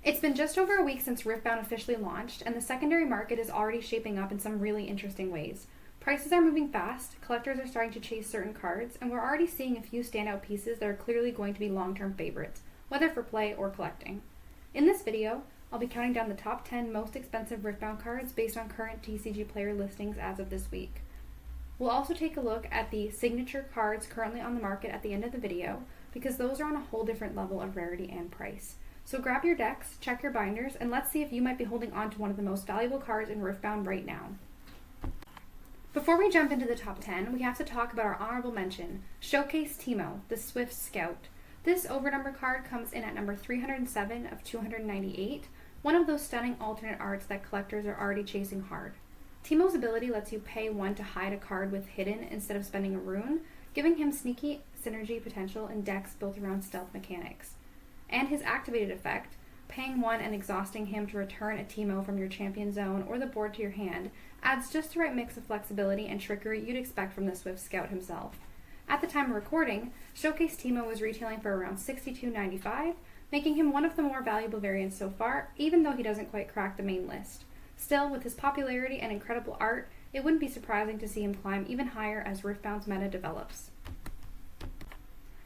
It's been just over a week since Riftbound officially launched, and the secondary market is already shaping up in some really interesting ways. Prices are moving fast, collectors are starting to chase certain cards, and we're already seeing a few standout pieces that are clearly going to be long-term favorites, whether for play or collecting. In this video, I'll be counting down the top 10 most expensive Riftbound cards based on current TCG player listings as of this week. We'll also take a look at the signature cards currently on the market at the end of the video, because those are on a whole different level of rarity and price. So grab your decks, check your binders, and let's see if you might be holding on to one of the most valuable cards in Riftbound right now. Before we jump into the top 10, we have to talk about our honorable mention, Showcase Teemo, the Swift Scout. This overnumber card comes in at number 307 of 298, one of those stunning alternate arts that collectors are already chasing hard. Teemo's ability lets you pay 1 to hide a card with Hidden instead of spending a rune, giving him sneaky synergy potential in decks built around stealth mechanics. And his activated effect, paying 1 and exhausting him to return a Teemo from your champion zone or the board to your hand, adds just the right mix of flexibility and trickery you'd expect from the Swift Scout himself. At the time of recording, Showcase Teemo was retailing for around $62.95, making him one of the more valuable variants so far, even though he doesn't quite crack the main list. Still, with his popularity and incredible art, it wouldn't be surprising to see him climb even higher as Riftbound's meta develops.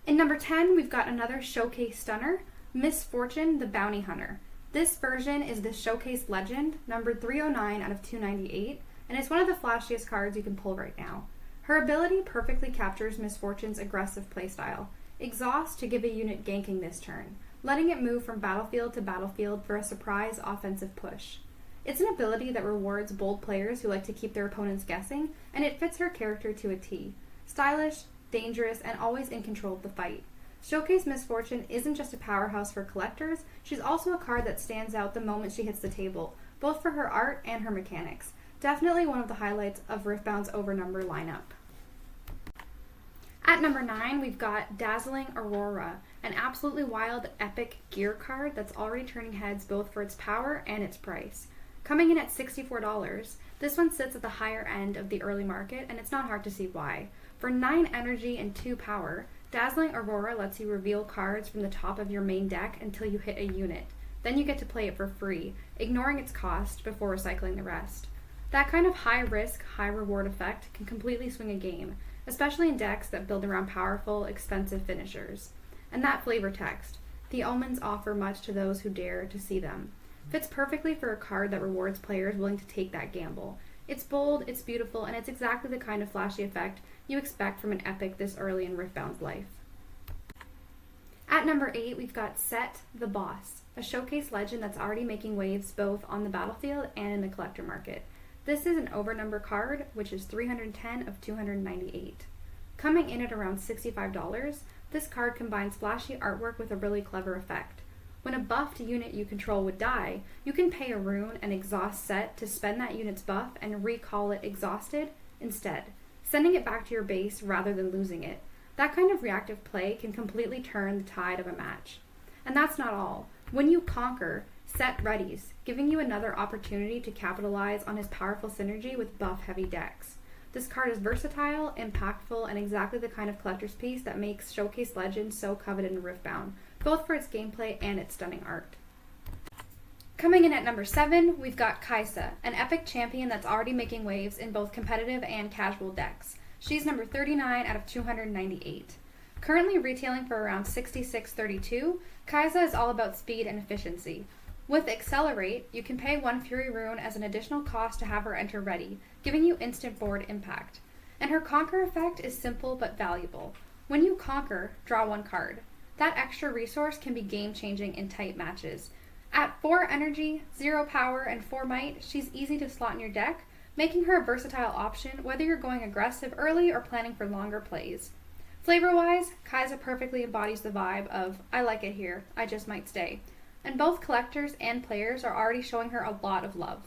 In number 10, we've got another Showcase stunner, Misfortune the Bounty Hunter. This version is the Showcase Legend, numbered 309 out of 298, and it's one of the flashiest cards you can pull right now. Her ability perfectly captures Misfortune's aggressive playstyle. Exhaust to give a unit ganking this turn, letting it move from battlefield to battlefield for a surprise offensive push. It's an ability that rewards bold players who like to keep their opponents guessing, and it fits her character to a T. Stylish, dangerous, and always in control of the fight. Showcase Misfortune isn't just a powerhouse for collectors, she's also a card that stands out the moment she hits the table, both for her art and her mechanics. Definitely one of the highlights of Riftbound's Overnumber lineup. At number 9, we've got Dazzling Aurora, an absolutely wild, epic gear card that's already turning heads both for its power and its price. Coming in at $64, this one sits at the higher end of the early market, and it's not hard to see why. For 9 energy and 2 power, Dazzling Aurora lets you reveal cards from the top of your main deck until you hit a unit. Then you get to play it for free, ignoring its cost before recycling the rest. That kind of high-risk, high-reward effect can completely swing a game, especially in decks that build around powerful, expensive finishers. And that flavor text, "The omens offer much to those who dare to see them," fits perfectly for a card that rewards players willing to take that gamble. It's bold, it's beautiful, and it's exactly the kind of flashy effect you expect from an epic this early in Riftbound's life. At number 8, we've got Set the Boss, a Showcase legend that's already making waves both on the battlefield and in the collector market. This is an overnumber card, which is 310 of 298. Coming in at around $65, this card combines flashy artwork with a really clever effect. When a buffed unit you control would die, you can pay a rune and exhaust Set to spend that unit's buff and recall it exhausted instead, sending it back to your base rather than losing it. That kind of reactive play can completely turn the tide of a match. And that's not all. When you conquer, Set readies, giving you another opportunity to capitalize on his powerful synergy with buff-heavy decks. This card is versatile, impactful, and exactly the kind of collector's piece that makes Showcase Legend so coveted in Riftbound, both for its gameplay and its stunning art. Coming in at number 7, we've got Kaisa, an epic champion that's already making waves in both competitive and casual decks. She's number 39 out of 298. Currently retailing for around $66.32, Kaisa is all about speed and efficiency. With Accelerate, you can pay 1 Fury Rune as an additional cost to have her enter ready, giving you instant board impact. And her Conquer effect is simple but valuable. When you conquer, draw 1 card. That extra resource can be game-changing in tight matches. At 4 energy, 0 power, and 4 might, she's easy to slot in your deck, making her a versatile option whether you're going aggressive early or planning for longer plays. Flavor-wise, Kaisa perfectly embodies the vibe of, "I like it here, I just might stay." And both collectors and players are already showing her a lot of love.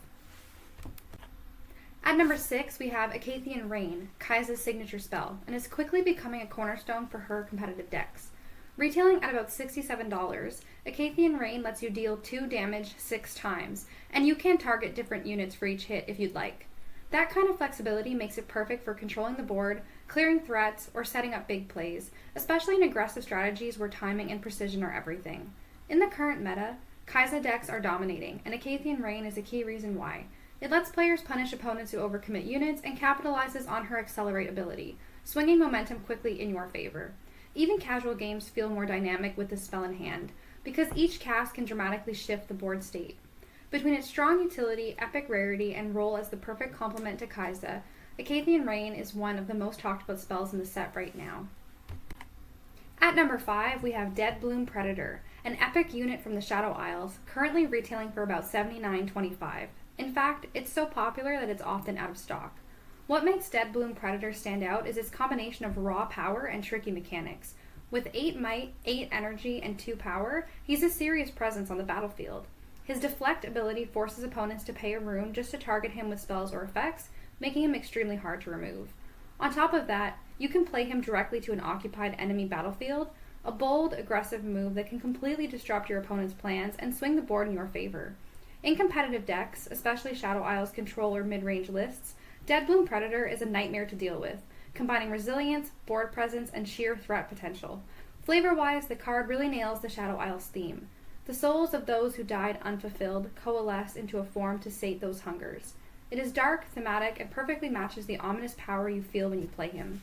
At number 6, we have Acathian Rain, Kaisa's signature spell, and is quickly becoming a cornerstone for her competitive decks. Retailing at about $67, Acathian Rain lets you deal 2 damage 6 times, and you can target different units for each hit if you'd like. That kind of flexibility makes it perfect for controlling the board, clearing threats, or setting up big plays, especially in aggressive strategies where timing and precision are everything. In the current meta, Kai'Sa decks are dominating, and Acacian Rain is a key reason why. It lets players punish opponents who overcommit units and capitalizes on her Accelerate ability, swinging momentum quickly in your favor. Even casual games feel more dynamic with this spell in hand, because each cast can dramatically shift the board state. Between its strong utility, epic rarity, and role as the perfect complement to Kai'Sa, Acacian Rain is one of the most talked about spells in the set right now. At number 5, we have Deadbloom Predator, an epic unit from the Shadow Isles, currently retailing for about $79.25. In fact, it's so popular that it's often out of stock. What makes Deadbloom Predator stand out is its combination of raw power and tricky mechanics. With 8 might, 8 energy, and 2 power, he's a serious presence on the battlefield. His deflect ability forces opponents to pay a rune just to target him with spells or effects, making him extremely hard to remove. On top of that, you can play him directly to an occupied enemy battlefield, a bold, aggressive move that can completely disrupt your opponent's plans and swing the board in your favor. In competitive decks, especially Shadow Isles control or mid-range lists, Deadbloom Predator is a nightmare to deal with, combining resilience, board presence, and sheer threat potential. Flavor-wise, the card really nails the Shadow Isles theme. The souls of those who died unfulfilled coalesce into a form to sate those hungers. It is dark, thematic, and perfectly matches the ominous power you feel when you play him.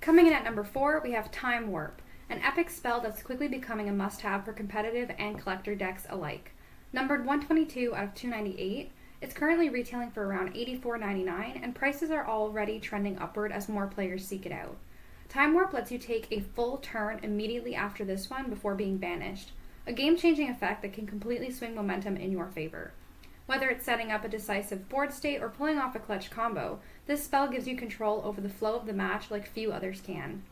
Coming in at number 4, we have Time Warp, an epic spell that's quickly becoming a must-have for competitive and collector decks alike. Numbered 122 out of 298, it's currently retailing for around $84.99, and prices are already trending upward as more players seek it out. Time Warp lets you take a full turn immediately after this one before being banished, a game-changing effect that can completely swing momentum in your favor. Whether it's setting up a decisive board state or pulling off a clutch combo, this spell gives you control over the flow of the match like few others can.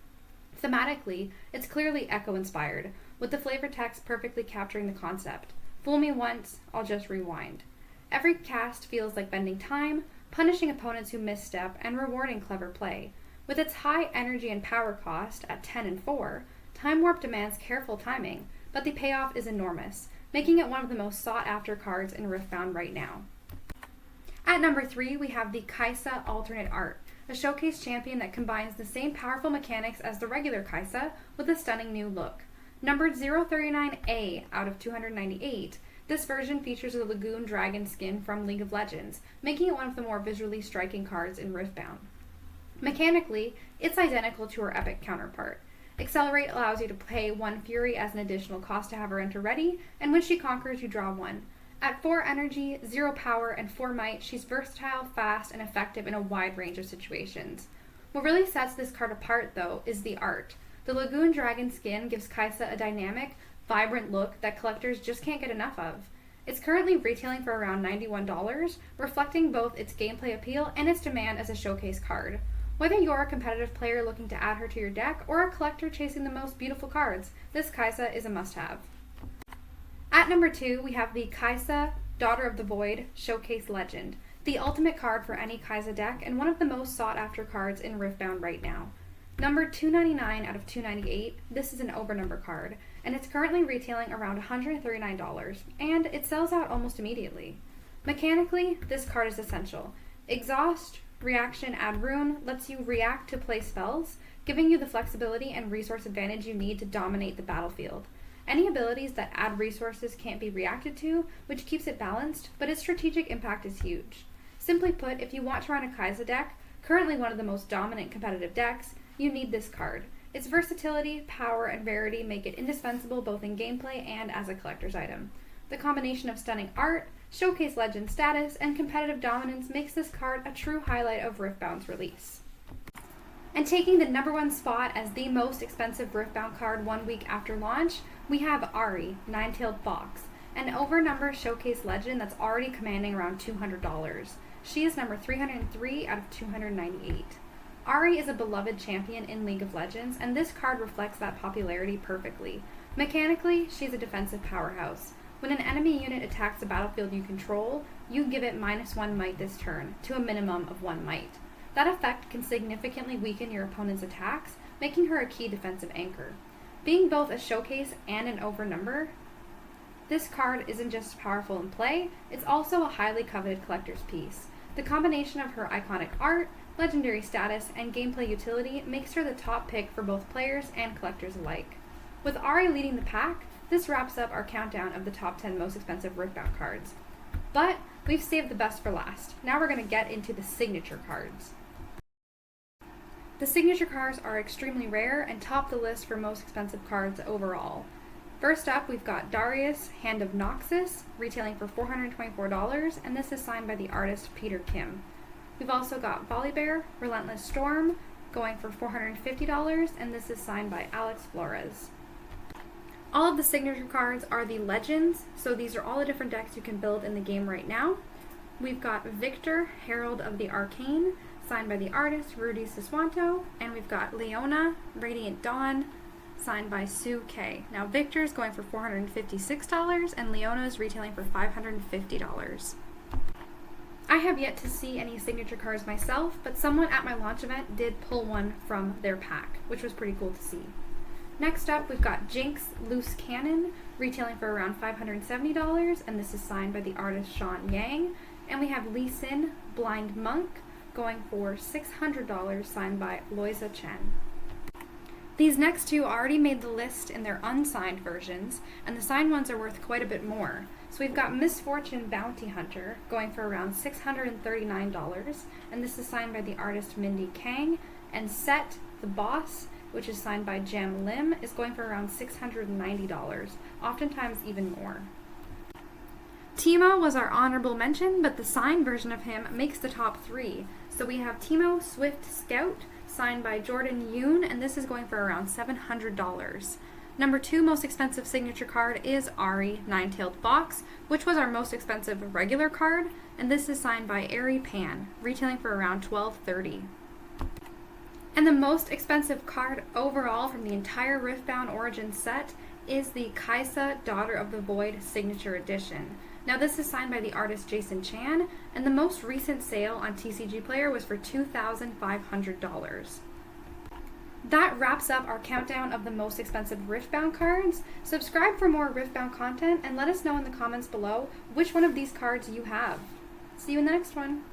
Thematically, it's clearly Echo-inspired, with the flavor text perfectly capturing the concept. Fool me once, I'll just rewind. Every cast feels like bending time, punishing opponents who misstep, and rewarding clever play. With its high energy and power cost at 10 and 4, Time Warp demands careful timing, but the payoff is enormous, making it one of the most sought-after cards in Riftbound right now. At number 3, we have the Kai'Sa Alternate Art, a showcase champion that combines the same powerful mechanics as the regular Kai'Sa with a stunning new look. Numbered 039A out of 298, this version features a Lagoon Dragon skin from League of Legends, making it one of the more visually striking cards in Riftbound. Mechanically, it's identical to her epic counterpart. Accelerate allows you to pay 1 Fury as an additional cost to have her enter ready, and when she conquers, you draw 1. At 4 energy, 0 power, and 4 might, she's versatile, fast, and effective in a wide range of situations. What really sets this card apart, though, is the art. The Lagoon Dragon skin gives Kai'Sa a dynamic, vibrant look that collectors just can't get enough of. It's currently retailing for around $91, reflecting both its gameplay appeal and its demand as a showcase card. Whether you're a competitive player looking to add her to your deck or a collector chasing the most beautiful cards, this Kai'Sa is a must-have. At number 2, we have the Kai'Sa Daughter of the Void Showcase Legend, the ultimate card for any Kai'Sa deck and one of the most sought-after cards in Riftbound right now. Numbered 299 out of 298, this is an Overnumber card, and it's currently retailing around $139, and it sells out almost immediately. Mechanically, this card is essential. Exhaust, Reaction, Add Rune lets you react to play spells, giving you the flexibility and resource advantage you need to dominate the battlefield. Any abilities that add resources can't be reacted to, which keeps it balanced, but its strategic impact is huge. Simply put, if you want to run a Kai'Sa deck, currently one of the most dominant competitive decks, you need this card. Its versatility, power, and rarity make it indispensable both in gameplay and as a collector's item. The combination of stunning art, showcase legend status, and competitive dominance makes this card a true highlight of Riftbound's release. And taking the number 1 spot as the most expensive Riftbound card 1 week after launch, we have Ahri, Nine-Tailed Fox, an Overnumber showcase legend that's already commanding around $200. She is number 303 out of 298. Ahri is a beloved champion in League of Legends, and this card reflects that popularity perfectly. Mechanically, she's a defensive powerhouse. When an enemy unit attacks the battlefield you control, you give it -1 might this turn, to a minimum of 1 might. That effect can significantly weaken your opponent's attacks, making her a key defensive anchor. Being both a showcase and an Overnumber, this card isn't just powerful in play, it's also a highly coveted collector's piece. The combination of her iconic art, legendary status, and gameplay utility makes her the top pick for both players and collectors alike. With Ahri leading the pack, This wraps up our countdown of the top 10 most expensive Riftbound cards. But we've saved the best for last. Now we're going to get into the signature cards. The signature cards are extremely rare and top the list for most expensive cards overall. First up, we've got Darius, Hand of Noxus, retailing for $424, and this is signed by the artist Peter Kim. We've also got Volibear, Relentless Storm, going for $450, and this is signed by Alex Flores. All of the signature cards are the legends, so these are all the different decks you can build in the game right now. We've got Victor, Herald of the Arcane, signed by the artist Rudy Siswanto, and we've got Leona, Radiant Dawn, signed by Sue K. Now Victor's going for $456 and Leona's retailing for $550. I have yet to see any signature cards myself, but someone at my launch event did pull one from their pack, which was pretty cool to see. Next up, we've got Jinx Loose Cannon, retailing for around $570, and this is signed by the artist Sean Yang. And we have Lee Sin Blind Monk, going for $600, signed by Loisa Chen. These next two already made the list in their unsigned versions, and the signed ones are worth quite a bit more. So we've got Misfortune Bounty Hunter, going for around $639, and this is signed by the artist Mindy Kang, and Set the Boss, which is signed by Jam Lim, is going for around $690, oftentimes even more. Timo was our honorable mention, but the signed version of him makes the top 3. So we have Timo Swift Scout, signed by Jordan Yoon, and this is going for around $700. Number 2 most expensive signature card is Ahri Nine-Tailed Fox, which was our most expensive regular card, and this is signed by Ahri Pan, retailing for around $1230. And the most expensive card overall from the entire Riftbound Origin set is the Kaisa Daughter of the Void Signature Edition. Now this is signed by the artist Jason Chan, and the most recent sale on TCG Player was for $2,500. That wraps up our countdown of the most expensive Riftbound cards. Subscribe for more Riftbound content and let us know in the comments below which one of these cards you have. See you in the next one.